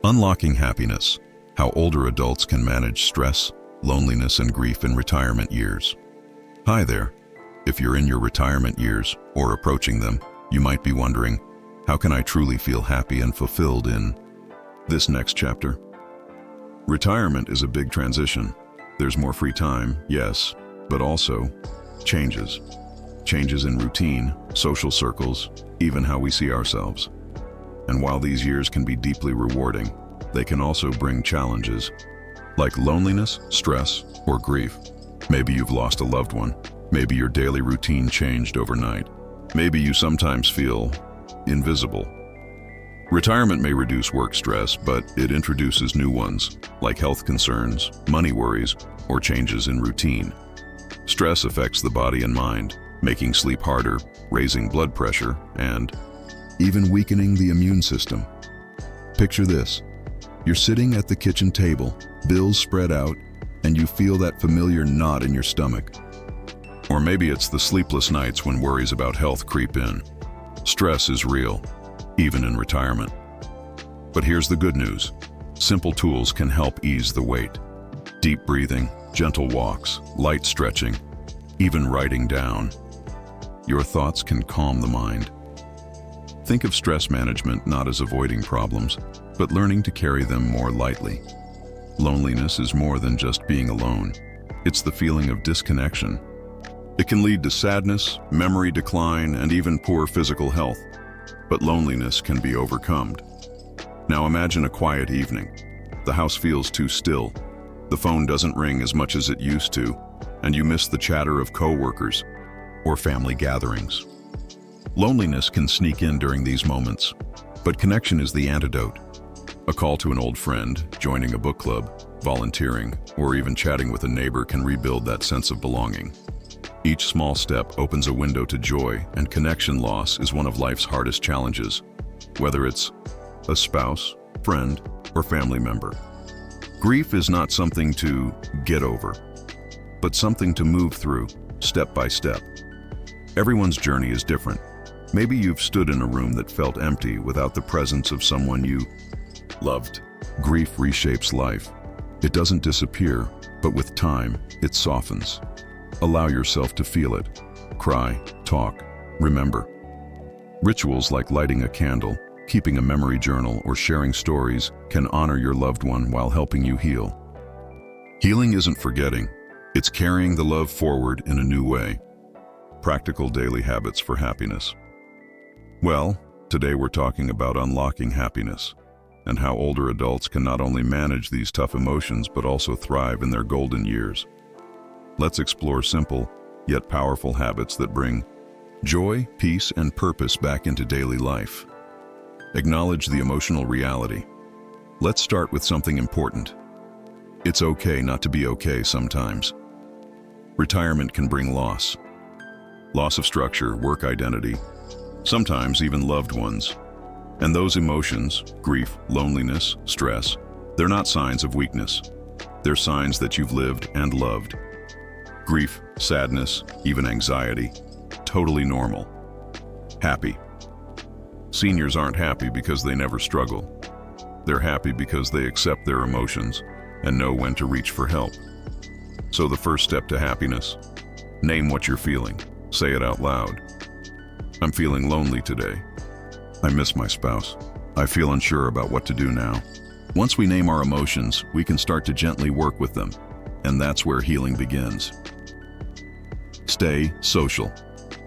Unlocking happiness: how older adults can manage stress, loneliness, and grief in retirement years. Hi there. If you're in your retirement years or approaching them, you might be wondering, how can I truly feel happy and fulfilled in this next chapter? Retirement is a big transition. There's more free time, yes, but also changes. Changes in routine, social circles, even how we see ourselves. And while these years can be deeply rewarding, they can also bring challenges like loneliness, stress, or grief. Maybe you've lost a loved one. Maybe your daily routine changed overnight. Maybe you sometimes feel invisible. Retirement may reduce work stress, but it introduces new ones, like health concerns, money worries, or changes in routine. Stress affects the body and mind, making sleep harder, raising blood pressure, and even weakening the immune system. Picture this. You're sitting at the kitchen table, bills spread out, and you feel that familiar knot in your stomach. Or maybe it's the sleepless nights when worries about health creep in. Stress is real, even in retirement. But here's the good news. Simple tools can help ease the weight. Deep breathing, gentle walks, light stretching, even writing down your thoughts can calm the mind. Think of stress management not as avoiding problems, but learning to carry them more lightly. Loneliness is more than just being alone. It's the feeling of disconnection. It can lead to sadness, memory decline, and even poor physical health. But loneliness can be overcome. Now imagine a quiet evening. The house feels too still. The phone doesn't ring as much as it used to, and you miss the chatter of coworkers or family gatherings. Loneliness can sneak in during these moments, but connection is the antidote. A call to an old friend, joining a book club, volunteering, or even chatting with a neighbor can rebuild that sense of belonging. Each small step opens a window to joy, and connection loss is one of life's hardest challenges, whether it's a spouse, friend, or family member. Grief is not something to get over, but something to move through, step by step. Everyone's journey is different. Maybe you've stood in a room that felt empty without the presence of someone you loved. Grief reshapes life. It doesn't disappear, but with time, it softens. Allow yourself to feel it. Cry, talk, remember. Rituals like lighting a candle, keeping a memory journal, or sharing stories can honor your loved one while helping you heal. Healing isn't forgetting. It's carrying the love forward in a new way. Practical daily habits for happiness. Well, today we're talking about unlocking happiness and how older adults can not only manage these tough emotions but also thrive in their golden years. Let's explore simple yet powerful habits that bring joy, peace, and purpose back into daily life. Acknowledge the emotional reality. Let's start with something important. It's okay not to be okay sometimes. Retirement can bring loss. Loss of structure, work identity, sometimes even loved ones. And those emotions, grief, loneliness, stress, they're not signs of weakness. They're signs that you've lived and loved. Grief, sadness, even anxiety, totally normal. Happy. Seniors aren't happy because they never struggle. They're happy because they accept their emotions and know when to reach for help. So the first step to happiness: name what you're feeling. Say it out loud. I'm feeling lonely today. I miss my spouse. I feel unsure about what to do now. Once we name our emotions, we can start to gently work with them, and that's where healing begins. Stay social,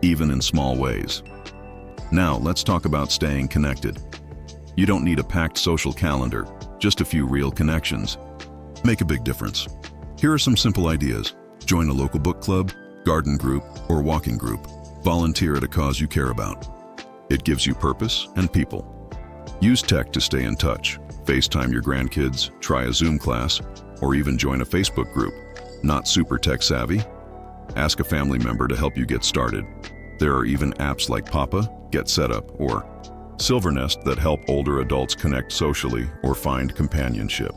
even in small ways. Now, let's talk about staying connected. You don't need a packed social calendar, just a few real connections. Make a big difference. Here are some simple ideas. Join a local book club, garden group, or walking group. Volunteer at a cause you care about. It gives you purpose and people. Use tech to stay in touch. FaceTime your grandkids, try a Zoom class, or even join a Facebook group. Not super tech savvy? Ask a family member to help you get started. There are even apps like Papa, Get Set Up, or Silvernest that help older adults connect socially or find companionship.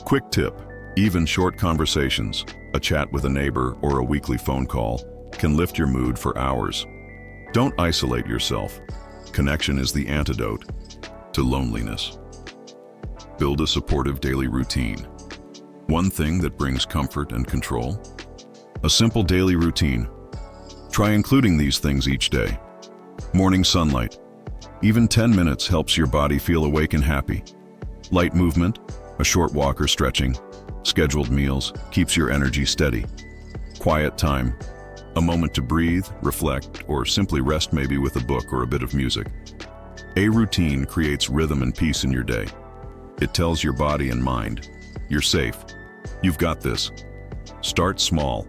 Quick tip: even short conversations, a chat with a neighbor or a weekly phone call, can lift your mood for hours. Don't isolate yourself. Connection is the antidote to loneliness. Build a supportive daily routine. One thing that brings comfort and control? A simple daily routine. Try including these things each day. Morning sunlight. Even 10 minutes helps your body feel awake and happy. Light movement, a short walk or stretching. Scheduled meals keeps your energy steady. Quiet time, a moment to breathe, reflect, or simply rest, maybe with a book or a bit of music. A routine creates rhythm and peace in your day. It tells your body and mind, you're safe. You've got this. Start small.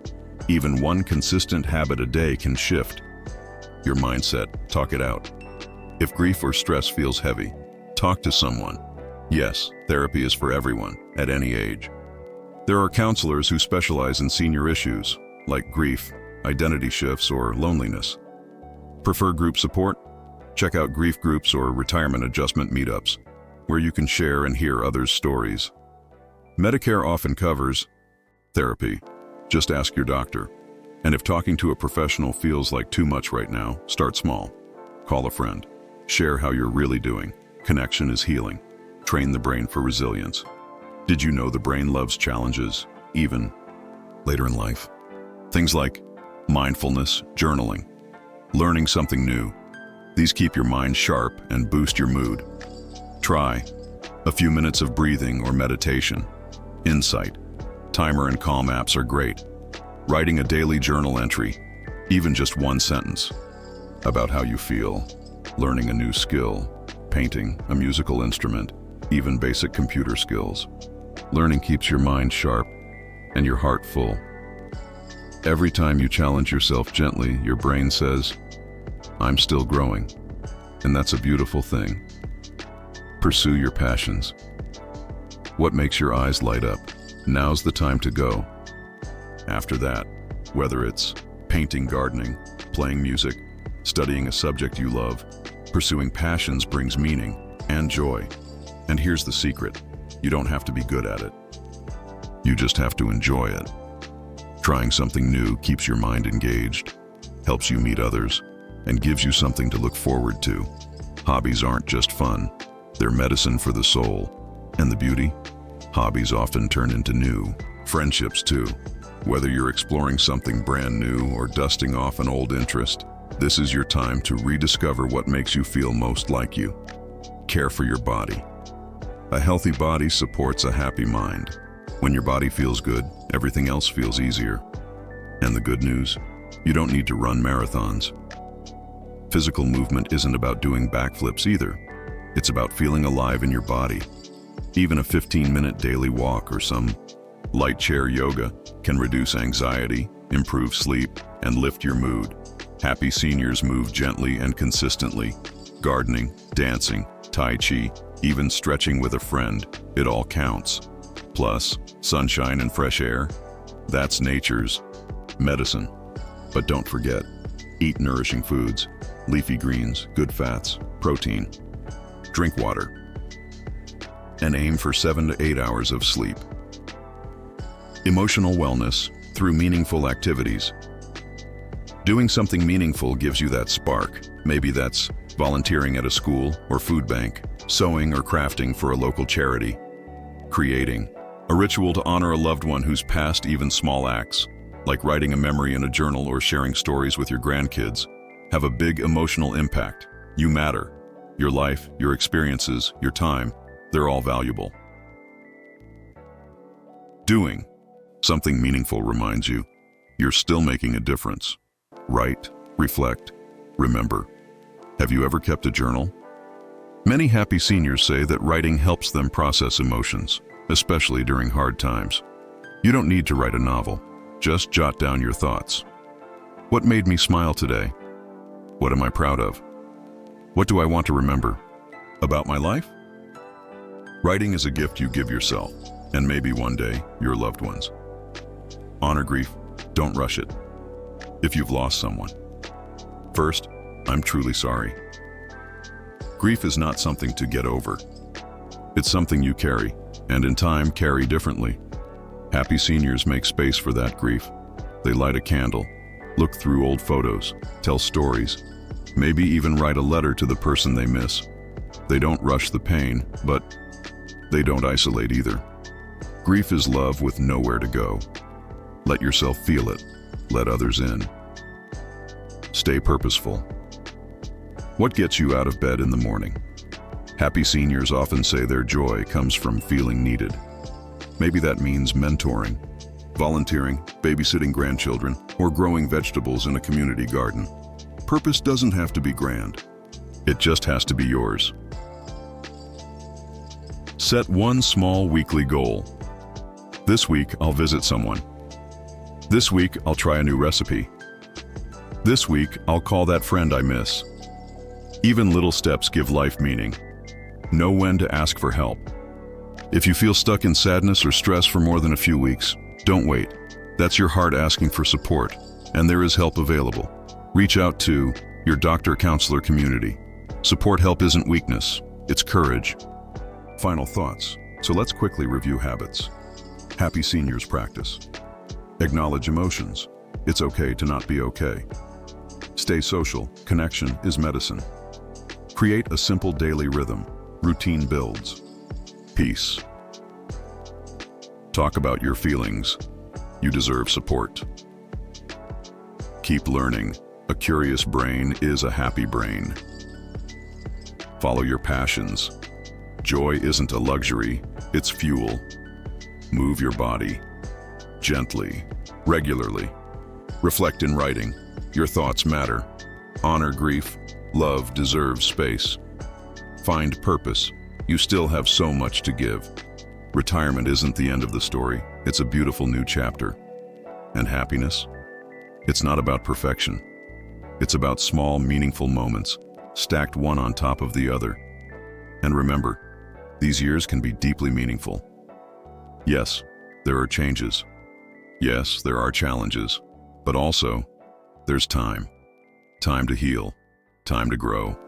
Even one consistent habit a day can shift your mindset. Talk it out. If grief or stress feels heavy, talk to someone. Yes, therapy is for everyone, at any age. There are counselors who specialize in senior issues, like grief, identity shifts, or loneliness. Prefer group support? Check out grief groups or retirement adjustment meetups, where you can share and hear others' stories. Medicare often covers therapy. Just ask your doctor. And if talking to a professional feels like too much right now, start small. Call a friend. Share how you're really doing. Connection is healing. Train the brain for resilience. Did you know the brain loves challenges, even later in life? Things like mindfulness, journaling, learning something new. These keep your mind sharp and boost your mood. Try a few minutes of breathing or meditation. Insight. Timer and Calm apps are great. Writing a daily journal entry, even just one sentence, about how you feel. Learning a new skill, painting, a musical instrument, even basic computer skills. Learning keeps your mind sharp and your heart full. Every time you challenge yourself gently, your brain says, I'm still growing. And that's a beautiful thing. Pursue your passions. What makes your eyes light up? Now's the time to go. After that, whether it's painting, gardening, playing music, studying a subject you love, pursuing passions brings meaning and joy. And here's the secret. You don't have to be good at it. You just have to enjoy it. Trying something new keeps your mind engaged, helps you meet others, and gives you something to look forward to. Hobbies aren't just fun. They're medicine for the soul. And the beauty? Hobbies often turn into new friendships too. Whether you're exploring something brand new or dusting off an old interest, this is your time to rediscover what makes you feel most like you. Care for your body. A healthy body supports a happy mind. When your body feels good, everything else feels easier. And the good news? You don't need to run marathons. Physical movement isn't about doing backflips either. It's about feeling alive in your body. Even a 15-minute daily walk or some light chair yoga can reduce anxiety, improve sleep, and lift your mood. Happy seniors move gently and consistently. Gardening, dancing, tai chi, even stretching with a friend, it all counts. Plus, sunshine and fresh air, that's nature's medicine. But don't forget, eat nourishing foods, leafy greens, good fats, protein. Drink water. And aim for 7 to 8 hours of sleep. Emotional wellness through meaningful activities. Doing something meaningful gives you that spark. Maybe that's volunteering at a school or food bank, sewing or crafting for a local charity, creating a ritual to honor a loved one who's passed. Even small acts, like writing a memory in a journal or sharing stories with your grandkids, have a big emotional impact. You matter. Your life, your experiences, your time, they're all valuable. Doing something meaningful reminds you you're still making a difference. Write, reflect, remember. Have you ever kept a journal? Many happy seniors say that writing helps them process emotions, especially during hard times. You don't need to write a novel. Just jot down your thoughts. What made me smile today? What am I proud of? What do I want to remember about my life? Writing is a gift you give yourself, and maybe one day, your loved ones. Honor grief. Don't rush it. If you've lost someone. First, I'm truly sorry. Grief is not something to get over. It's something you carry, and in time carry differently. Happy seniors make space for that grief. They light a candle, look through old photos, tell stories, maybe even write a letter to the person they miss. They don't rush the pain, but They don't isolate either. Grief is love with nowhere to go. Let yourself feel it. Let others in. Stay purposeful. What gets you out of bed in the morning? Happy seniors often say their joy comes from feeling needed. Maybe that means mentoring, volunteering, babysitting grandchildren, or growing vegetables in a community garden. Purpose doesn't have to be grand. It just has to be yours. Set one small weekly goal. This week, I'll visit someone. This week, I'll try a new recipe. This week, I'll call that friend I miss. Even little steps give life meaning. Know when to ask for help. If you feel stuck in sadness or stress for more than a few weeks, don't wait. That's your heart asking for support, and there is help available. Reach out to your doctor-counselor community. Support help isn't weakness, it's courage. Final thoughts. So let's quickly review habits. Happy seniors practice. Acknowledge emotions. It's okay to not be okay. Stay social. Connection is medicine. Create a simple daily rhythm. Routine builds. Peace. Talk about your feelings. You deserve support. Keep learning. A curious brain is a happy brain. Follow your passions. Joy isn't a luxury, it's fuel. Move your body. Gently. Regularly. Reflect in writing. Your thoughts matter. Honor grief. Love deserves space. Find purpose. You still have so much to give. Retirement isn't the end of the story. It's a beautiful new chapter. And happiness? It's not about perfection. It's about small, meaningful moments, stacked one on top of the other. And remember, these years can be deeply meaningful. Yes, there are changes. Yes, there are challenges. But also, there's time. Time to heal. Time to grow.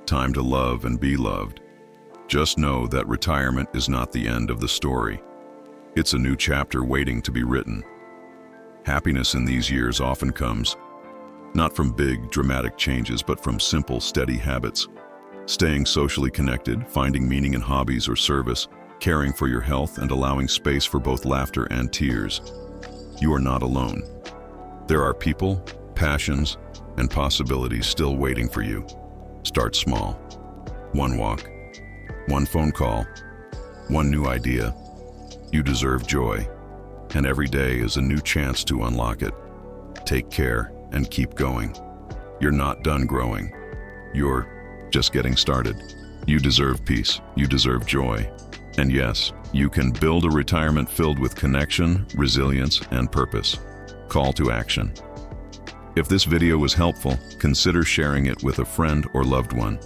Time to love and be loved. Just know that retirement is not the end of the story. It's a new chapter waiting to be written. Happiness in these years often comes, not from big, dramatic changes, but from simple, steady habits. Staying socially connected, finding meaning in hobbies or service, caring for your health, and allowing space for both laughter and tears. You are not alone. There are people, passions, and possibilities still waiting for you. Start small. One walk, one phone call, one new idea. You deserve joy, and every day is a new chance to unlock it. Take care and keep going. You're not done growing. You're just getting started. You deserve peace. You deserve joy. And yes, you can build a retirement filled with connection, resilience, and purpose. Call to action. If this video was helpful, consider sharing it with a friend or loved one.